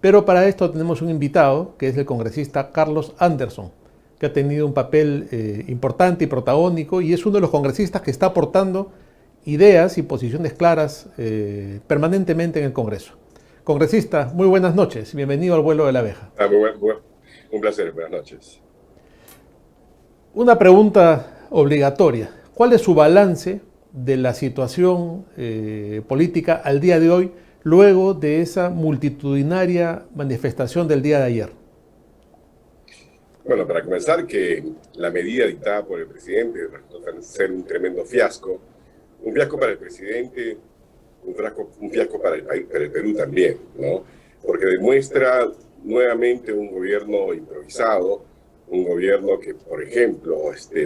Pero para esto tenemos un invitado, que es el congresista Carlos Anderson, que ha tenido un papel importante y protagónico y es uno de los congresistas que está aportando ideas y posiciones claras permanentemente en el Congreso. Congresista, muy buenas noches. Bienvenido al vuelo de la abeja. Un placer, buenas noches. Una pregunta obligatoria. ¿Cuál es su balance de la situación política al día de hoy luego de esa multitudinaria manifestación del día de ayer? Bueno, para comenzar, que la medida dictada por el presidente resultó ser un tremendo fiasco. Un fiasco para el presidente, un fiasco para el país, para el Perú también, ¿no? Porque demuestra nuevamente un gobierno improvisado, un gobierno que, por ejemplo,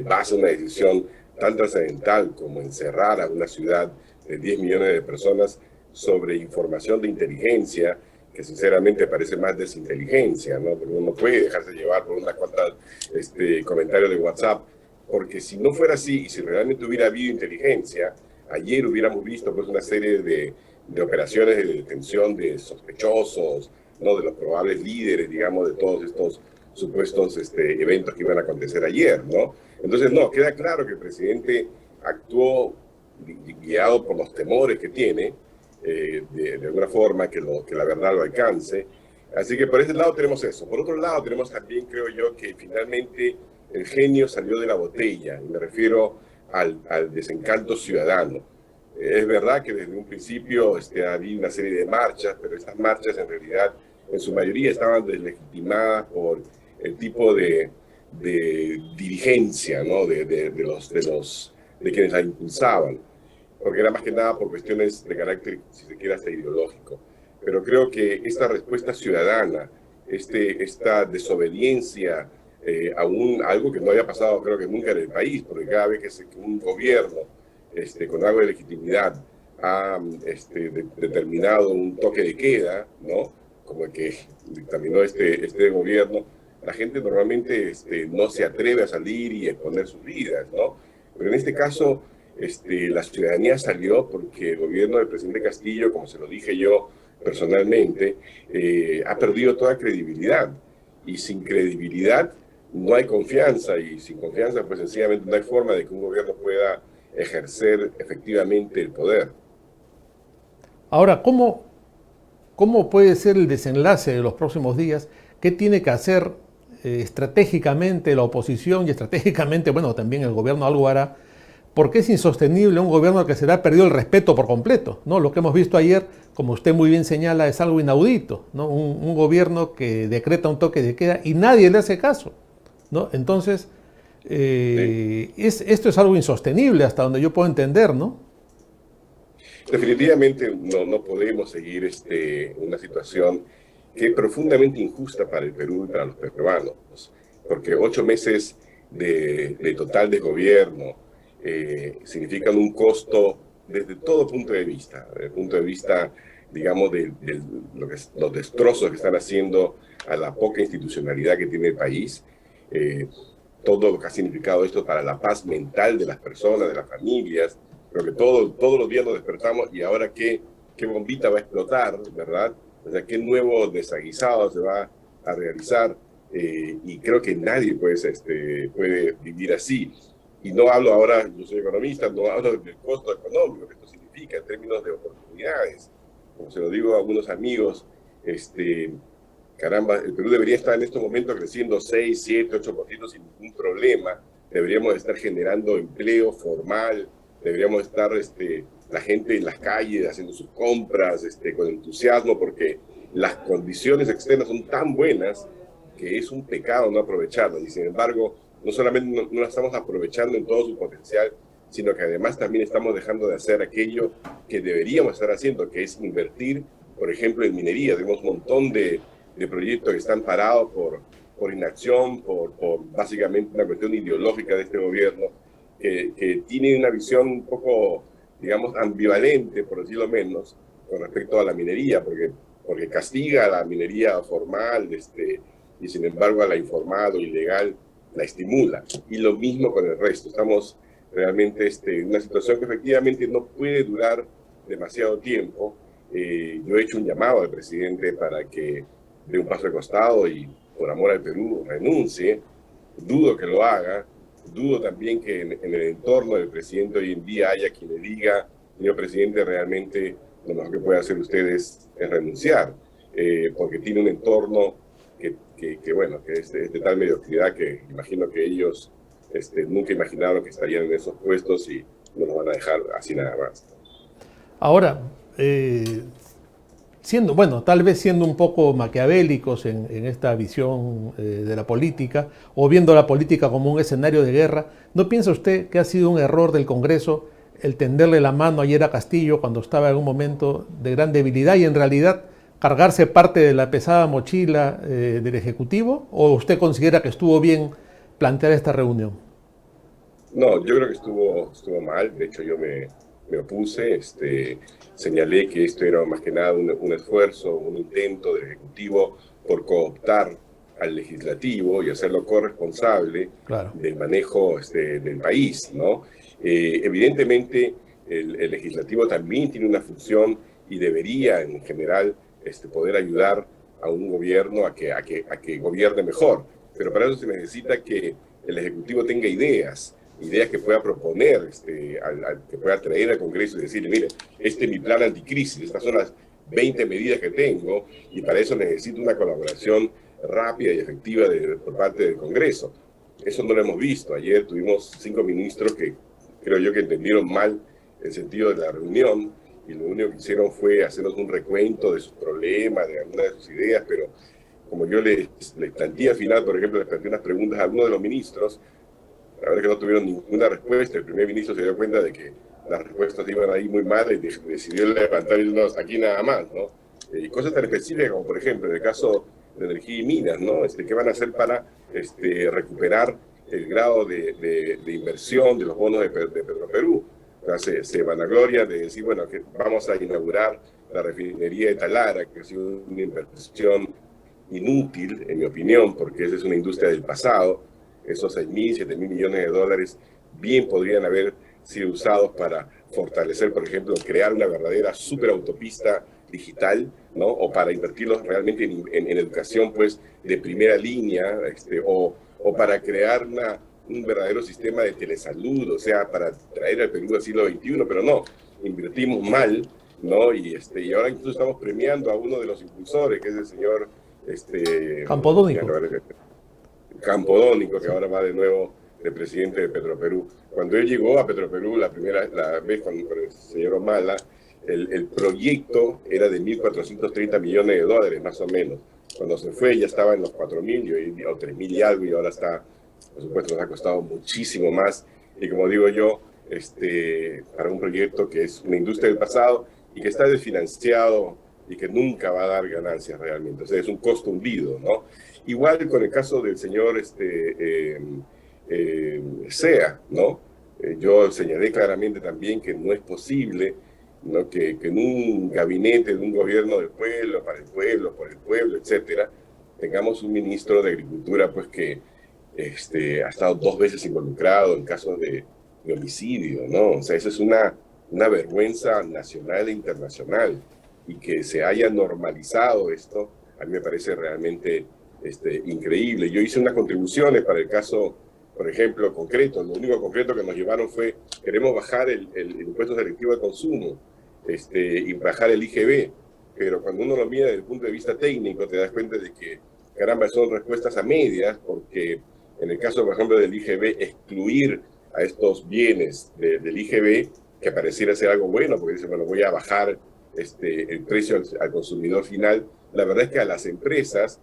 basa una decisión tan trascendental como encerrar a una ciudad de 10 millones de personas sobre información de inteligencia, que sinceramente parece más desinteligencia, ¿no? Porque uno puede dejarse llevar por unas cuantas comentarios de WhatsApp, porque si no fuera así y si realmente hubiera habido inteligencia, ayer hubiéramos visto pues una serie de operaciones de detención de sospechosos, ¿no? De los probables líderes, digamos, de todos estos supuestos eventos que iban a acontecer ayer, ¿no? Entonces, no, queda claro que el presidente actuó guiado por los temores que tiene, de alguna forma que la verdad lo alcance. Así que por ese lado tenemos eso. Por otro lado tenemos también, creo yo, que finalmente el genio salió de la botella, y me refiero al desencanto ciudadano. Es verdad que desde un principio ha habido una serie de marchas, pero estas marchas en realidad en su mayoría estaban deslegitimadas por el tipo de dirigencia, ¿no? De quienes la impulsaban, porque era más que nada por cuestiones de carácter, si se quiere, hasta ideológico. Pero creo que esta respuesta ciudadana, esta desobediencia a algo que no había pasado creo que nunca en el país, porque cada vez que un gobierno con algo de legitimidad ha determinado un toque de queda, ¿no? Como el que dictaminó este gobierno, la gente normalmente no se atreve a salir y exponer sus vidas, ¿no? Pero en este caso, la ciudadanía salió porque el gobierno del presidente Castillo, como se lo dije yo personalmente, ha perdido toda credibilidad. Y sin credibilidad no hay confianza, y sin confianza pues sencillamente no hay forma de que un gobierno pueda ejercer efectivamente el poder. Ahora, ¿cómo puede ser el desenlace de los próximos días? ¿Qué tiene que hacer estratégicamente la oposición y estratégicamente, bueno, también el gobierno algo hará? Porque es insostenible un gobierno al que se le ha perdido el respeto por completo, ¿no? Lo que hemos visto ayer, como usted muy bien señala, es algo inaudito, ¿no? Un gobierno que decreta un toque de queda y nadie le hace caso, ¿no? Entonces, ¿Sí? esto es algo insostenible hasta donde yo puedo entender, ¿no? Definitivamente no podemos seguir una situación que es profundamente injusta para el Perú y para los peruanos, porque 8 meses de total desgobierno significan un costo desde todo punto de vista, desde el punto de vista, digamos, los destrozos que están haciendo a la poca institucionalidad que tiene el país, eh, todo lo que ha significado esto para la paz mental de las personas, de las familias. Creo que todos los días nos despertamos y ahora qué bombita va a explotar, ¿verdad? O sea, qué nuevo desaguisado se va a realizar. Y creo que nadie pues, puede vivir así. Y no hablo ahora, yo soy economista, no hablo del costo económico que esto significa en términos de oportunidades. Como se lo digo a algunos amigos, caramba, el Perú debería estar en estos momentos creciendo 6, 7, 8% sin ningún problema. Deberíamos estar generando empleo formal, deberíamos estar la gente en las calles haciendo sus compras con entusiasmo, porque las condiciones externas son tan buenas que es un pecado no aprovecharlas. Y sin embargo, no solamente no las estamos aprovechando en todo su potencial, sino que además también estamos dejando de hacer aquello que deberíamos estar haciendo, que es invertir, por ejemplo, en minería. Tenemos un montón de proyectos que están parados por inacción, por básicamente una cuestión ideológica de este gobierno, que tiene una visión un poco, digamos, ambivalente, por decirlo menos, con respecto a la minería, porque castiga a la minería formal, y sin embargo a la informal o ilegal la estimula. Y lo mismo con el resto. Estamos realmente en una situación que efectivamente no puede durar demasiado tiempo. Yo he hecho un llamado al presidente para que dé un paso de costado y por amor al Perú renuncie. Dudo que lo haga. Dudo también que en el entorno del presidente hoy en día haya quien le diga, señor presidente, realmente lo mejor que puede hacer usted es renunciar, porque tiene un entorno bueno, que es de tal mediocridad que imagino que ellos nunca imaginaron que estarían en esos puestos y no los van a dejar así nada más. Ahora, tal vez siendo un poco maquiavélicos en esta visión de la política, o viendo la política como un escenario de guerra, ¿no piensa usted que ha sido un error del Congreso el tenderle la mano ayer a Castillo cuando estaba en un momento de gran debilidad y en realidad cargarse parte de la pesada mochila del Ejecutivo? ¿O usted considera que estuvo bien plantear esta reunión? No, yo creo que estuvo mal. De hecho, yo me opuse, señalé que esto era más que nada un esfuerzo, un intento del Ejecutivo por cooptar al Legislativo y hacerlo corresponsable del manejo del país, ¿no? Evidentemente, el Legislativo también tiene una función y debería, en general, poder ayudar a un gobierno a que gobierne mejor. Pero para eso se necesita que el Ejecutivo tenga ideas que pueda proponer, que pueda traer al Congreso y decirle, mire, este es mi plan anticrisis, estas son las 20 medidas que tengo y para eso necesito una colaboración rápida y efectiva por parte del Congreso. Eso no lo hemos visto. Ayer tuvimos 5 ministros que creo yo que entendieron mal el sentido de la reunión y lo único que hicieron fue hacernos un recuento de sus problemas, de algunas de sus ideas, pero como yo les planteé al final, por ejemplo, les planteé unas preguntas a algunos de los ministros. La verdad es que no tuvieron ninguna respuesta. El primer ministro se dio cuenta de que las respuestas iban ahí muy mal y decidió levantar y decir, aquí nada más, ¿no? Y cosas tan específicas como, por ejemplo, en el caso de energía y minas, ¿no? ¿Qué van a hacer para recuperar el grado de inversión de los bonos de Petroperú? O sea, se vanagloria de decir, bueno, que vamos a inaugurar la refinería de Talara, que ha sido una inversión inútil, en mi opinión, porque esa es una industria del pasado. Esos 6.000, 7.000 millones de dólares bien podrían haber sido usados para fortalecer, por ejemplo, crear una verdadera superautopista digital, ¿no? O para invertirlos realmente en educación, pues, de primera línea, o para crear un verdadero sistema de telesalud, o sea, para traer al Perú al siglo XXI, pero no, invertimos mal, ¿no? Y ahora incluso estamos premiando a uno de los impulsores, que es el señor Campodónico, que ahora va de nuevo de presidente de Petroperú. Cuando él llegó a Petroperú la vez con el señor Humala, el proyecto era de 1.430 millones de dólares, más o menos. Cuando se fue ya estaba en los 4.000 o 3.000 y algo, y ahora está, por supuesto, nos ha costado muchísimo más. Y como digo yo, para un proyecto que es una industria del pasado y que está desfinanciado y que nunca va a dar ganancias realmente. O sea, es un costo hundido, ¿no? Igual con el caso del señor Sea, ¿no? Yo señalé claramente también que no es posible, ¿no? que en un gabinete de un gobierno del pueblo, para el pueblo, por el pueblo, etcétera, tengamos un ministro de Agricultura pues que ha estado 2 veces involucrado en casos de homicidio, ¿no? O sea, eso es una vergüenza nacional e internacional. Y que se haya normalizado esto, a mí me parece realmente increíble. Yo hice unas contribuciones para el caso, por ejemplo, concreto. Lo único concreto que nos llevaron fue, queremos bajar el impuesto selectivo al consumo y bajar el IGB. Pero cuando uno lo mira desde el punto de vista técnico, te das cuenta de que, caramba, son respuestas a medias, porque en el caso, por ejemplo, del IGB, excluir a estos bienes del IGB, que pareciera ser algo bueno, porque dice, bueno, voy a bajar el precio al consumidor final, la verdad es que a las empresas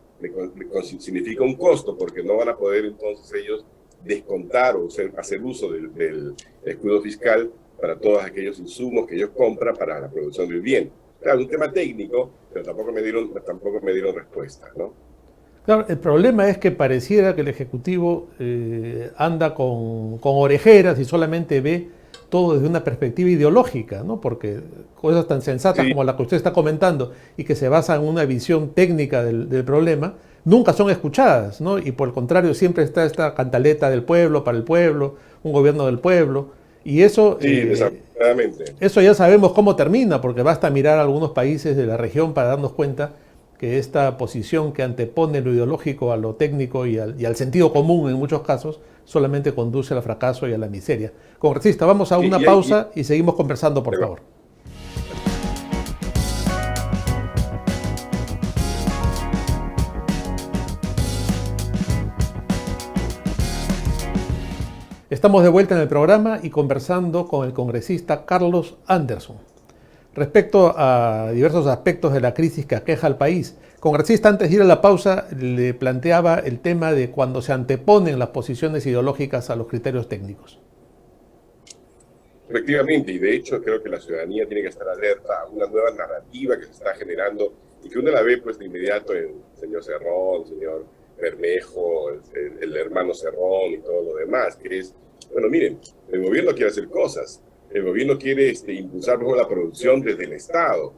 significa un costo, porque no van a poder entonces ellos descontar o hacer uso del escudo fiscal para todos aquellos insumos que ellos compran para la producción del bien. Claro, un tema técnico, pero tampoco me dieron respuestas, ¿no? Claro, el problema es que pareciera que el Ejecutivo anda con orejeras y solamente ve todo desde una perspectiva ideológica, ¿no? Porque cosas tan sensatas como la que usted está comentando y que se basan en una visión técnica del problema, nunca son escuchadas, ¿no? Y por el contrario, siempre está esta cantaleta del pueblo, para el pueblo, un gobierno del pueblo, y eso, desafortunadamente. Eso ya sabemos cómo termina, porque basta mirar a algunos países de la región para darnos cuenta que esta posición que antepone lo ideológico a lo técnico y al sentido común en muchos casos solamente conduce al fracaso y a la miseria. Congresista, vamos a una pausa y seguimos conversando, por favor. Estamos de vuelta en el programa y conversando con el congresista Carlos Anderson. Respecto a diversos aspectos de la crisis que aqueja al país, congresista, antes de ir a la pausa, le planteaba el tema de cuando se anteponen las posiciones ideológicas a los criterios técnicos. Efectivamente, y de hecho creo que la ciudadanía tiene que estar alerta a una nueva narrativa que se está generando y que uno la ve pues de inmediato en el señor Cerrón, el señor Bermejo, el hermano Cerrón y todo lo demás, que es, bueno, miren, el gobierno quiere hacer cosas, el gobierno quiere impulsar mejor la producción desde el Estado,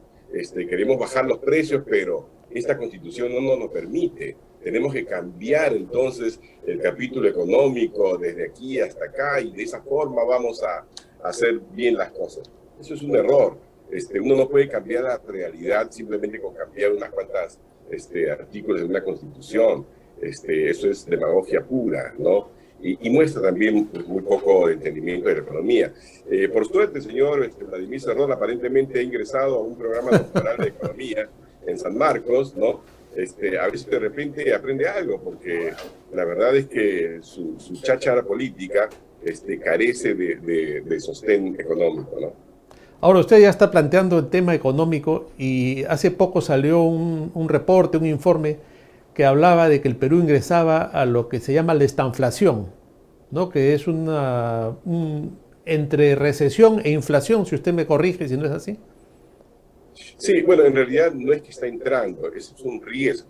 queremos bajar los precios, pero esta Constitución no nos lo permite. Tenemos que cambiar entonces el capítulo económico desde aquí hasta acá y de esa forma vamos a hacer bien las cosas. Eso es un error. Uno no puede cambiar la realidad simplemente con cambiar unas cuantas artículos de una Constitución. Eso es demagogia pura, ¿no? Y muestra también pues, muy poco entendimiento de la economía. Por suerte, el señor Vladimir Cerrón aparentemente ha ingresado a un programa doctoral de economía en San Marcos, ¿no? A ver si de repente aprende algo, porque la verdad es que su cháchara política carece de sostén económico, ¿no? Ahora, usted ya está planteando el tema económico y hace poco salió un reporte, un informe que hablaba de que el Perú ingresaba a lo que se llama la estanflación, ¿no? Que es entre recesión e inflación, si usted me corrige si no es así. Sí, bueno, en realidad no es que está entrando, es un riesgo.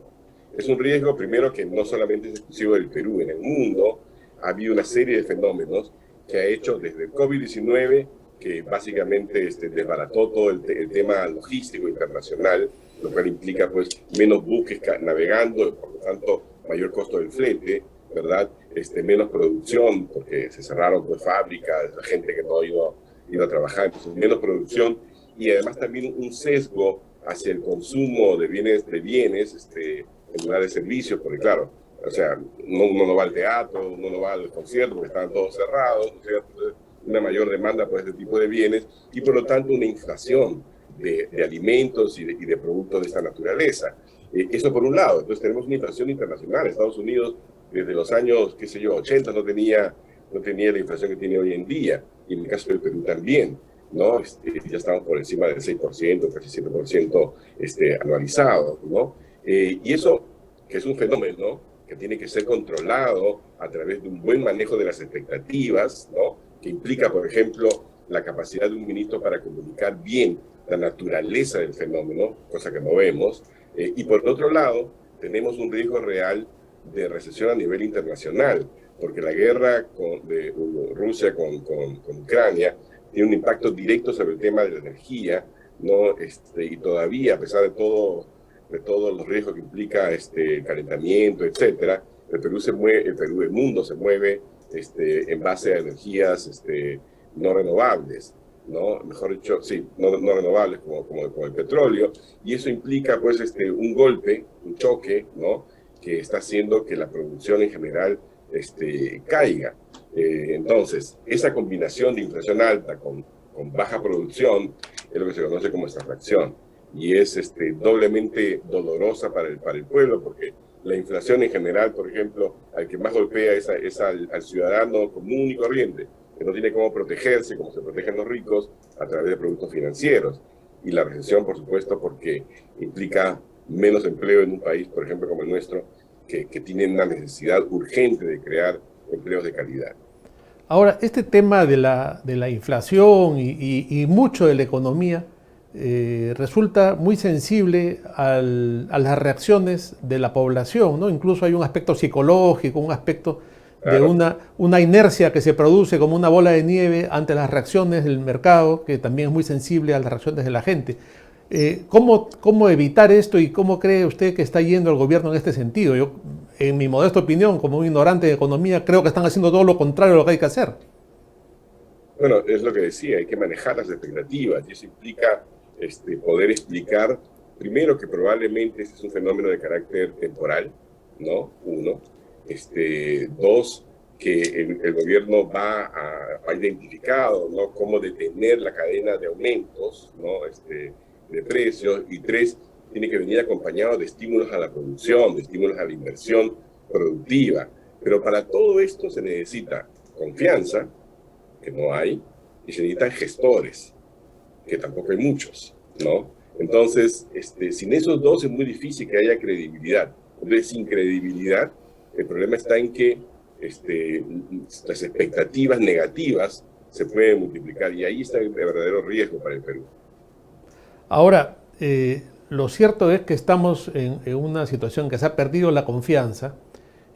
Es un riesgo, primero, que no solamente es exclusivo del Perú, en el mundo ha habido una serie de fenómenos que ha hecho desde el COVID-19, que básicamente desbarató todo el tema logístico internacional, lo cual implica pues menos buques navegando, por lo tanto mayor costo del flete, ¿verdad? Menos producción, porque se cerraron pues fábricas, la gente que no ha ido a trabajar, entonces menos producción, y además también un sesgo hacia el consumo de bienes en lugar de servicios, porque claro, o sea, uno no va al teatro, uno no va al concierto, porque están todos cerrados, ¿no? Entonces, una mayor demanda por este tipo de bienes y por lo tanto una inflación de alimentos y de productos de esta naturaleza. Eso por un lado. Entonces tenemos una inflación internacional. Estados Unidos desde los años, 80 no tenía la inflación que tiene hoy en día, y en el caso del Perú también, ¿no? Ya estamos por encima del 6%, casi 7% anualizado, ¿no? Y eso, que es un fenómeno que tiene que ser controlado a través de un buen manejo de las expectativas, ¿no? Que implica, por ejemplo, la capacidad de un ministro para comunicar bien la naturaleza del fenómeno, cosa que no vemos, y por otro lado, tenemos un riesgo real de recesión a nivel internacional, porque la guerra de Rusia con Ucrania tiene un impacto directo sobre el tema de la energía, ¿no? Y todavía, a pesar de todos los riesgos que implica el calentamiento, etcétera, el mundo se mueve en base a energías no renovables, ¿no? Mejor dicho, sí, no renovables como el petróleo, y eso implica pues un golpe, un choque, ¿no? Que está haciendo que la producción en general caiga. Entonces, esa combinación de inflación alta con baja producción es lo que se conoce como extracción, y es doblemente dolorosa para el pueblo, porque la inflación en general, por ejemplo, al que más golpea es al ciudadano común y corriente, que no tiene cómo protegerse, como se protegen los ricos, a través de productos financieros. Y la recesión, por supuesto, porque implica menos empleo en un país, por ejemplo, como el nuestro, que tiene una necesidad urgente de crear empleos de calidad. Ahora, este tema de la inflación y mucho de la economía resulta muy sensible a las reacciones de la población, ¿no? Incluso hay un aspecto psicológico, un aspecto de una inercia que se produce como una bola de nieve ante las reacciones del mercado, que también es muy sensible a las reacciones de la gente. ¿Cómo evitar esto y cómo cree usted que está yendo el gobierno en este sentido? Yo, en mi modesta opinión, como un ignorante de economía, creo que están haciendo todo lo contrario de lo que hay que hacer. Bueno, es lo que decía, hay que manejar las expectativas, y eso implica poder explicar Primero, que probablemente este es un fenómeno de carácter temporal, ¿no? Uno. Dos, que el gobierno ha identificado, ¿no?, cómo detener la cadena de aumentos, ¿no?, de precios. Y tres, tiene que venir acompañado de estímulos a la producción, de estímulos a la inversión productiva. Pero para todo esto se necesita confianza, que no hay, y se necesitan gestores, que tampoco hay muchos, ¿no? Entonces, sin esos dos es muy difícil que haya credibilidad. Entonces, sin credibilidad, el problema está en que las expectativas negativas se pueden multiplicar, y ahí está el verdadero riesgo para el Perú. Ahora, lo cierto es que estamos en una situación que se ha perdido la confianza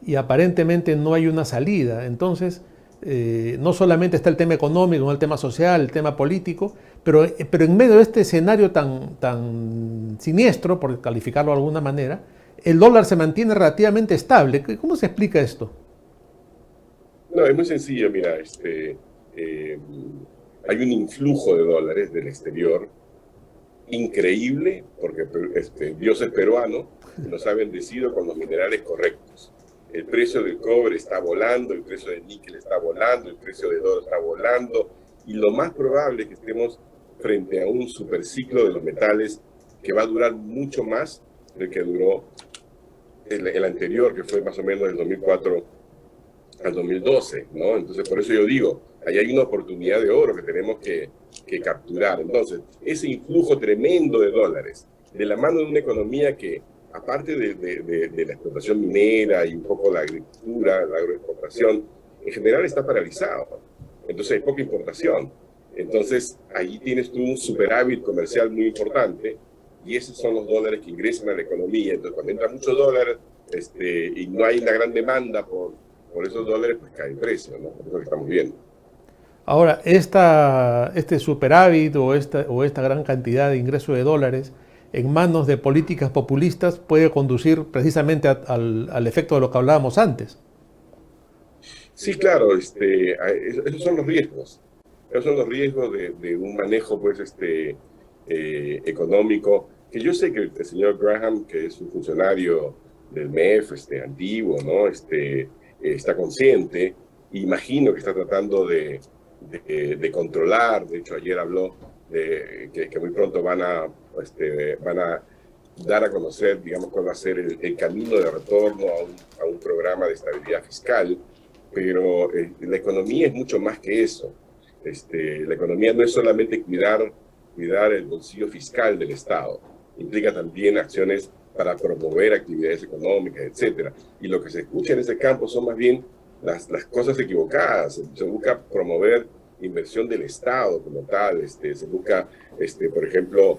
y aparentemente no hay una salida. Entonces, no solamente está el tema económico, no el tema social, el tema político, pero en medio de este escenario tan siniestro, por calificarlo de alguna manera, el dólar se mantiene relativamente estable. ¿Cómo se explica esto? No, es muy sencillo, mira, hay un influjo de dólares del exterior increíble, porque Dios es peruano y nos ha bendecido con los minerales correctos. El precio del cobre está volando, el precio del níquel está volando, el precio del oro está volando, y lo más probable es que estemos frente a un superciclo de los metales que va a durar mucho más del que duró el anterior, que fue más o menos del 2004 al 2012, ¿no? Entonces, por eso yo digo, ahí hay una oportunidad de oro que tenemos que capturar. Entonces, ese influjo tremendo de dólares, de la mano de una economía que, aparte de la explotación minera y un poco la agricultura, la agroexportación, en general está paralizado. Entonces, hay poca importación. Entonces, ahí tienes tú un superávit comercial muy importante, y esos son los dólares que ingresan a la economía. Entonces, cuando entran muchos dólares y no hay una gran demanda por esos dólares, pues cae el precio, ¿no? Es lo que estamos viendo. Ahora, este superávit o esta gran cantidad de ingresos de dólares en manos de políticas populistas puede conducir precisamente al efecto de lo que hablábamos antes. Sí, claro, esos son los riesgos. Esos son los riesgos de un manejo, pues, económico, que yo sé que el señor Graham, que es un funcionario del MEF, antiguo, ¿no? Está consciente. Imagino que está tratando de controlar. De hecho, ayer habló de que muy pronto van a dar a conocer, digamos, cuál va a ser el camino de retorno a un programa de estabilidad fiscal. Pero la economía es mucho más que eso. La economía no es solamente cuidar el bolsillo fiscal del Estado, implica también acciones para promover actividades económicas, etcétera. Y lo que se escucha en ese campo son más bien las cosas equivocadas. Se busca promover inversión del Estado como tal, se busca, por ejemplo,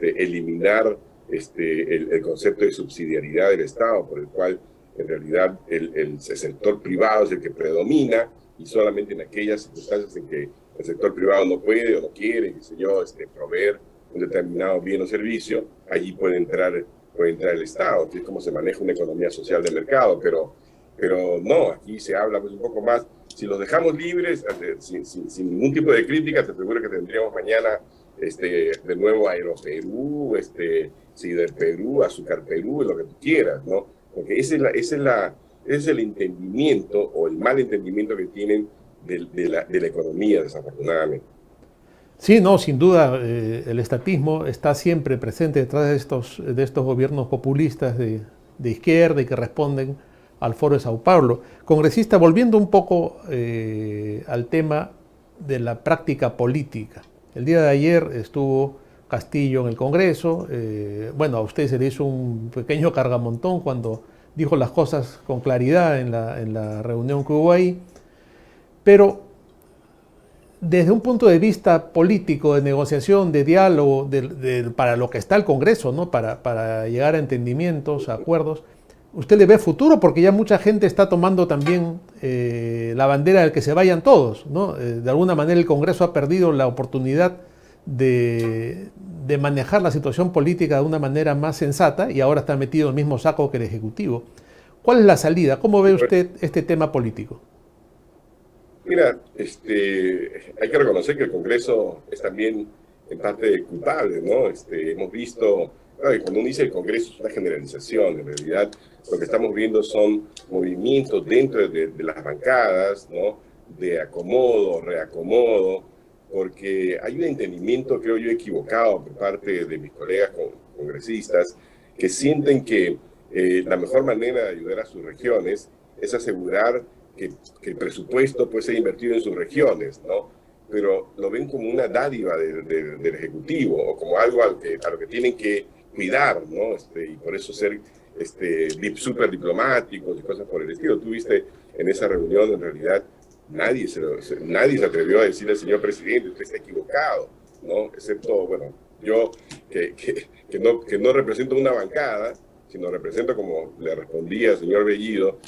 eliminar el concepto de subsidiariedad del Estado, por el cual en realidad el sector privado es el que predomina, y solamente en aquellas circunstancias en que el sector privado no puede o no quiere, qué sé yo, proveer un determinado bien o servicio, allí puede entrar el Estado, que es como se maneja una economía social de mercado. Pero no, aquí se habla pues un poco más. Si los dejamos libres, sin ningún tipo de crítica, te aseguro que tendríamos mañana de nuevo Aeroperú, Siderperú, Azúcar Perú, lo que tú quieras, ¿no? Porque ese es el entendimiento o el mal entendimiento que tienen de la economía, desafortunadamente. Sí, no, sin duda, el estatismo está siempre presente detrás de estos gobiernos populistas de izquierda y que responden al Foro de Sao Paulo. Congresista, volviendo un poco al tema de la práctica política. El día de ayer estuvo Castillo en el Congreso. Bueno, a usted se le hizo un pequeño cargamontón cuando dijo las cosas con claridad en la reunión que hubo ahí. Pero desde un punto de vista político, de negociación, de diálogo, para lo que está el Congreso, ¿no? Para llegar a entendimientos, a acuerdos, ¿usted le ve futuro? Porque ya mucha gente está tomando también la bandera del que se vayan todos, ¿no? De alguna manera el Congreso ha perdido la oportunidad de manejar la situación política de una manera más sensata y ahora está metido en el mismo saco que el Ejecutivo. ¿Cuál es la salida? ¿Cómo ve usted este tema político? Mira, hay que reconocer que el Congreso es también en parte culpable, ¿no? Hemos visto Claro, y cuando uno dice el Congreso es una generalización, en realidad lo que estamos viendo son movimientos dentro de las bancadas, ¿no? De acomodo, reacomodo, porque hay un entendimiento, creo yo, equivocado por parte de mis colegas congresistas que sienten que la mejor manera de ayudar a sus regiones es asegurar que el presupuesto puede ser invertido en sus regiones, ¿no? Pero lo ven como una dádiva del Ejecutivo o como algo a lo que tienen que cuidar, ¿no? Y por eso ser súper diplomáticos y cosas por el estilo. Tú viste en esa reunión, en realidad, nadie se atrevió a decirle al señor presidente, usted está equivocado, ¿no? Excepto, bueno, yo que no represento una bancada, sino represento, como le respondía al señor Bellido,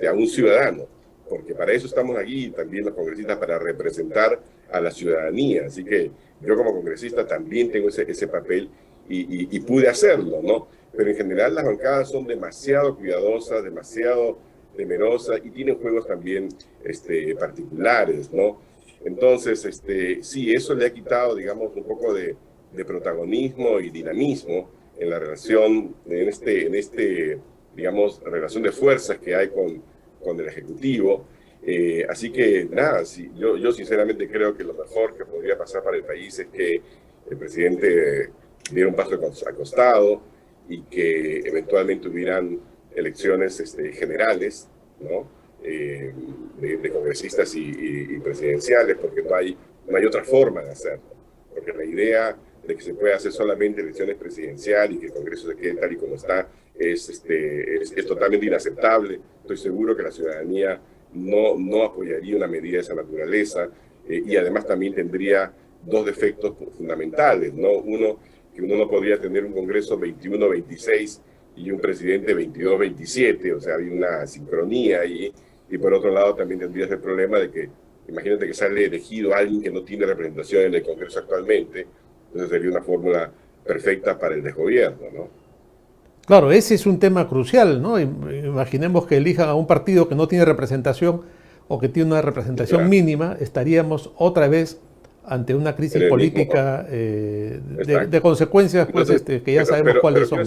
a un ciudadano, porque para eso estamos aquí, también los congresistas, para representar a la ciudadanía. Así que yo como congresista también tengo ese papel y pude hacerlo, ¿no? Pero en general las bancadas son demasiado cuidadosas, demasiado temerosas y tienen juegos también particulares, ¿no? Entonces, sí, eso le ha quitado, digamos, un poco de protagonismo y dinamismo en la relación, digamos, relación de fuerzas que hay con el Ejecutivo. Así que, nada, sí, yo sinceramente creo que lo mejor que podría pasar para el país es que el presidente diera un paso al costado y que eventualmente hubieran elecciones generales, ¿no? De congresistas y presidenciales, porque no hay otra forma de hacerlo. Porque la idea de que se puede hacer solamente elecciones presidenciales y que el Congreso se quede tal y como está es totalmente inaceptable. Estoy seguro que la ciudadanía no apoyaría una medida de esa naturaleza y además también tendría dos defectos fundamentales, ¿no? Uno, que uno no podría tener un Congreso 21-26 y un presidente 22-27, o sea, hay una sincronía ahí, y por otro lado también tendrías el problema de que, imagínate que sale elegido alguien que no tiene representación en el Congreso actualmente, entonces sería una fórmula perfecta para el desgobierno, ¿no? Claro, ese es un tema crucial, ¿no? Imaginemos que elijan a un partido que no tiene representación o que tiene una representación mínima, estaríamos otra vez ante una crisis política de consecuencias, pues, entonces, que ya sabemos cuáles son.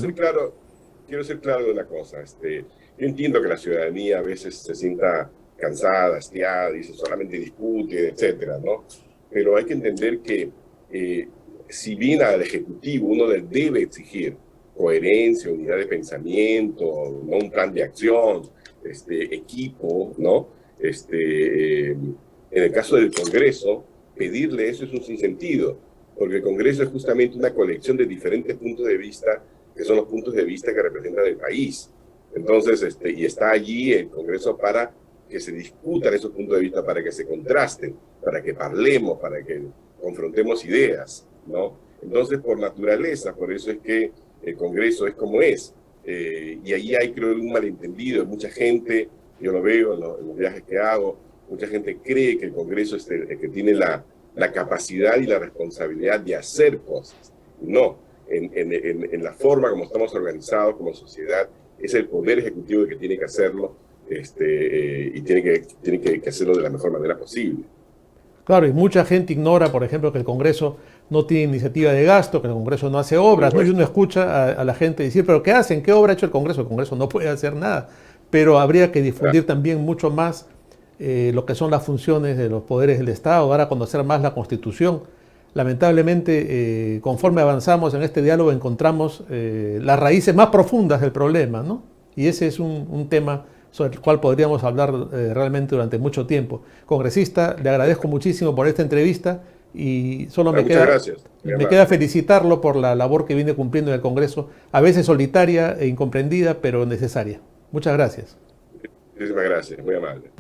Quiero ser claro de una cosa. Yo entiendo que la ciudadanía a veces se sienta cansada, hastiada, dice solamente discute, etcétera, ¿no? Pero hay que entender que si bien al Ejecutivo uno le debe exigir coherencia, unidad de pensamiento, ¿no? Un plan de acción, equipo, ¿no? En el caso del Congreso, pedirle eso es un sinsentido, porque el Congreso es justamente una colección de diferentes puntos de vista, que son los puntos de vista que representan el país. Entonces, y está allí el Congreso para que se discutan esos puntos de vista, para que se contrasten, para que parlemos, para que confrontemos ideas, ¿no? Entonces, por naturaleza, por eso es que el Congreso es como es. Y ahí hay, creo, un malentendido. Mucha gente, yo lo veo en los viajes que hago, mucha gente cree que el Congreso es el que tiene la capacidad y la responsabilidad de hacer cosas. No, en la forma como estamos organizados como sociedad, es el Poder Ejecutivo el que tiene que hacerlo y tiene que hacerlo de la mejor manera posible. Claro, y mucha gente ignora, por ejemplo, que el Congreso no tiene iniciativa de gasto, que el Congreso no hace obras, ¿no? Y uno escucha a la gente decir, ¿pero qué hacen? ¿Qué obra ha hecho el Congreso? El Congreso no puede hacer nada, pero habría que difundir también mucho más lo que son las funciones de los poderes del Estado, dar a conocer más la Constitución. Lamentablemente, conforme avanzamos en este diálogo, encontramos las raíces más profundas del problema, ¿no? Y ese es un tema sobre el cual podríamos hablar realmente durante mucho tiempo. Congresista, le agradezco muchísimo por esta entrevista y solo me queda felicitarlo por la labor que viene cumpliendo en el Congreso, a veces solitaria e incomprendida, pero necesaria. Muchas gracias. Muchísimas gracias, muy amable.